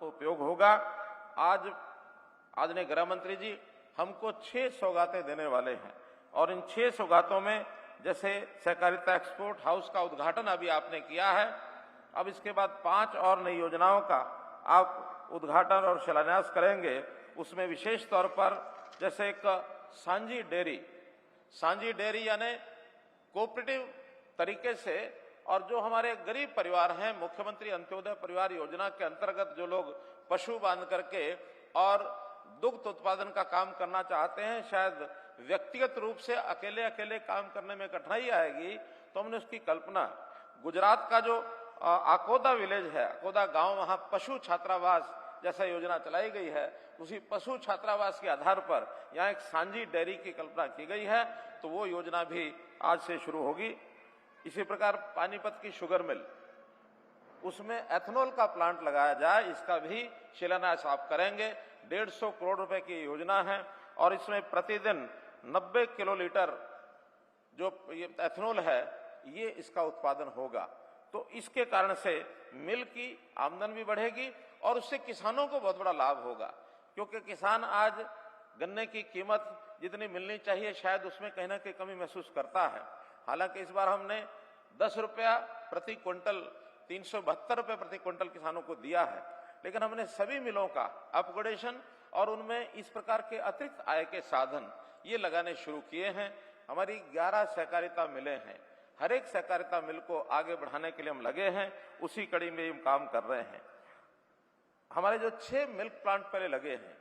हमको उपयोग होगा। आज आदरणीय गृह मंत्री जी हमको 6 सौगातें देने वाले हैं और इन 6 सौगातों में जैसे सहकारिता एक्सपोर्ट हाउस का उद्घाटन अभी आपने किया है, अब इसके बाद 5 और नई योजनाओं का आप उद्घाटन और शिलान्यास करेंगे। उसमें विशेष तौर पर जैसे एक सांझी डेयरी यानी कोऑपरेटिव तरीके से, और जो हमारे गरीब परिवार हैं, मुख्यमंत्री अंत्योदय परिवार योजना के अंतर्गत जो लोग पशु बांध करके और दुग्ध उत्पादन का काम करना चाहते हैं, शायद व्यक्तिगत रूप से अकेले काम करने में कठिनाई आएगी, तो हमने उसकी कल्पना गुजरात का जो आकोदा विलेज है, आकोदा गांव, वहां पशु छात्रावास जैसा योजना चलाई गई है, उसी पशु छात्रावास के आधार पर यहाँ एक सांझी डेयरी की कल्पना की गई है, तो वो योजना भी आज से शुरू होगी। इसी प्रकार पानीपत की शुगर मिल, उसमें एथेनॉल का प्लांट लगाया जाए, इसका भी शिलान्यास आप करेंगे। 150 करोड़ रुपए की योजना है और इसमें प्रतिदिन 90 किलोलीटर जो ये एथेनॉल है, ये इसका उत्पादन होगा। तो इसके कारण से मिल की आमदन भी बढ़ेगी और उससे किसानों को बहुत बड़ा लाभ होगा, क्योंकि किसान आज गन्ने की कीमत जितनी मिलनी चाहिए शायद उसमें कहीं ना कहीं कमी महसूस करता है। हालांकि इस बार हमने 10 रुपया प्रति क्विंटल, 372 रुपये प्रति क्विंटल किसानों को दिया है, लेकिन हमने सभी मिलों का अपग्रेडेशन और उनमें इस प्रकार के अतिरिक्त आय के साधन ये लगाने शुरू किए हैं। हमारी 11 सहकारिता मिलें हैं, हर एक सहकारिता मिल को आगे बढ़ाने के लिए हम लगे हैं, उसी कड़ी में हम काम कर रहे हैं। हमारे जो 6 मिल्क प्लांट पहले लगे हैं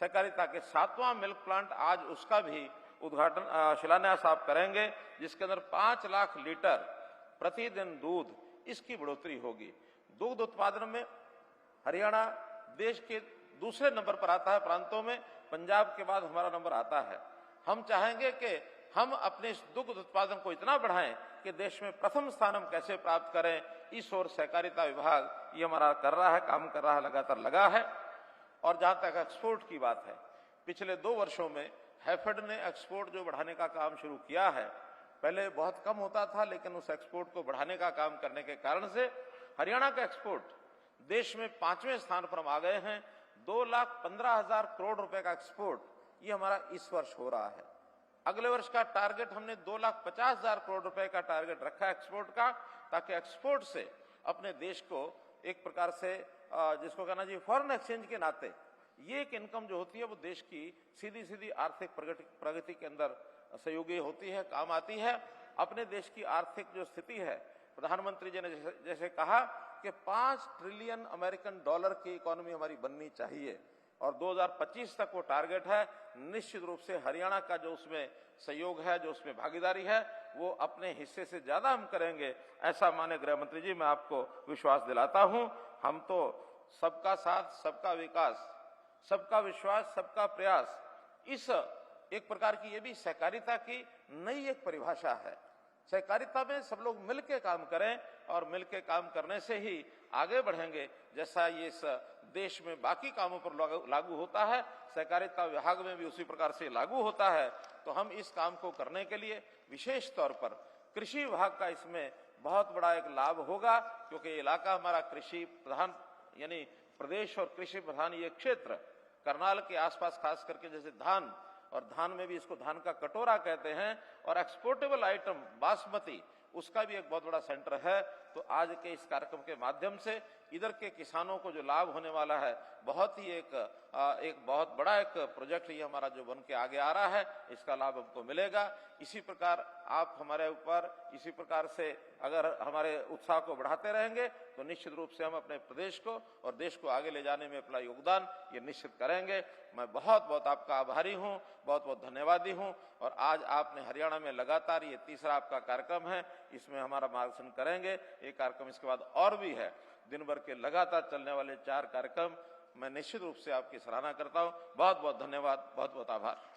सहकारिता के, 7वां मिल्क प्लांट आज उसका भी उद्घाटन शिलान्यास आप करेंगे, जिसके अंदर 5 लाख लीटर प्रतिदिन दूध इसकी बढ़ोतरी होगी। दुग्ध उत्पादन में हरियाणा देश के दूसरे नंबर पर आता है प्रांतों में, पंजाब के बाद हमारा नंबर आता है। हम चाहेंगे कि हम अपने इस दुग्ध उत्पादन को इतना बढ़ाएं कि देश में प्रथम स्थान हम कैसे प्राप्त करें, इस ओर सहकारिता विभाग ये हमारा कर रहा है, काम कर रहा है, लगातार लगा है। और जहां तक एक्सपोर्ट की बात है, पिछले 2 वर्षों में हैफेड ने एक्सपोर्ट जो बढ़ाने का काम शुरू किया है, पहले बहुत कम होता था, लेकिन उस एक्सपोर्ट को बढ़ाने का काम करने के कारण से हरियाणा का एक्सपोर्ट देश में 5वें स्थान पर हम आ गए हैं। 2,15,000 करोड़ रुपए का एक्सपोर्ट ये हमारा इस वर्ष हो रहा है। अगले वर्ष का टारगेट हमने 2,50,000 करोड़ रुपए का टारगेट रखा है एक्सपोर्ट का, ताकि एक्सपोर्ट से अपने देश को एक प्रकार से जिसको कहना चाहिए फॉरेन एक्सचेंज के नाते ये एक इनकम जो होती है वो देश की सीधी आर्थिक प्रगति के अंदर सहयोगी होती है, काम आती है। अपने देश की आर्थिक जो स्थिति है, प्रधानमंत्री जी ने जैसे कहा कि 5 ट्रिलियन अमेरिकन डॉलर की इकोनॉमी हमारी बननी चाहिए और 2025 तक वो टारगेट है। निश्चित रूप से हरियाणा का जो उसमें सहयोग है, जो उसमें भागीदारी है, वो अपने हिस्से से ज्यादा हम करेंगे, ऐसा माननीय गृह मंत्री जी मैं आपको विश्वास दिलाता हूं। हम तो सबका साथ, सबका विकास, सबका विश्वास, सबका प्रयास, इस एक प्रकार की ये भी सहकारिता की नई एक परिभाषा है। सहकारिता में सब लोग मिलकर काम करें और मिलकर काम करने से ही आगे बढ़ेंगे। जैसा ये इस देश में बाकी कामों पर लागू होता है, सहकारिता विभाग में भी उसी प्रकार से लागू होता है। तो हम इस काम को करने के लिए विशेष तौर पर कृषि विभाग का इसमें बहुत बड़ा एक लाभ होगा, क्योंकि इलाका हमारा कृषि प्रधान यानी प्रदेश और कृषि प्रधान ये क्षेत्र, करनाल के आसपास खास करके जैसे धान, और धान में भी इसको धान का कटोरा कहते हैं, और एक्सपोर्टेबल आइटम बासमती उसका भी एक बहुत बड़ा सेंटर है। तो आज के इस कार्यक्रम के माध्यम से इधर के किसानों को जो लाभ होने वाला है, बहुत ही एक बहुत बड़ा एक प्रोजेक्ट ये हमारा जो बन के आगे आ रहा है, इसका लाभ हमको मिलेगा। इसी प्रकार आप हमारे ऊपर इसी प्रकार से अगर हमारे उत्साह को बढ़ाते रहेंगे तो निश्चित रूप से हम अपने प्रदेश को और देश को आगे ले जाने में अपना योगदान ये निश्चित करेंगे। मैं बहुत बहुत आपका आभारी हूँ, बहुत बहुत धन्यवादी हूँ। और आज आपने हरियाणा में लगातार ये तीसरा आपका कार्यक्रम है, इसमें हमारा मार्गदर्शन करेंगे। ये कार्यक्रम इसके बाद और भी है, दिन भर के लगातार चलने वाले 4 कार्यक्रम। मैं निश्चित रूप से आपकी सराहना करता हूँ। बहुत बहुत धन्यवाद, बहुत बहुत आभार।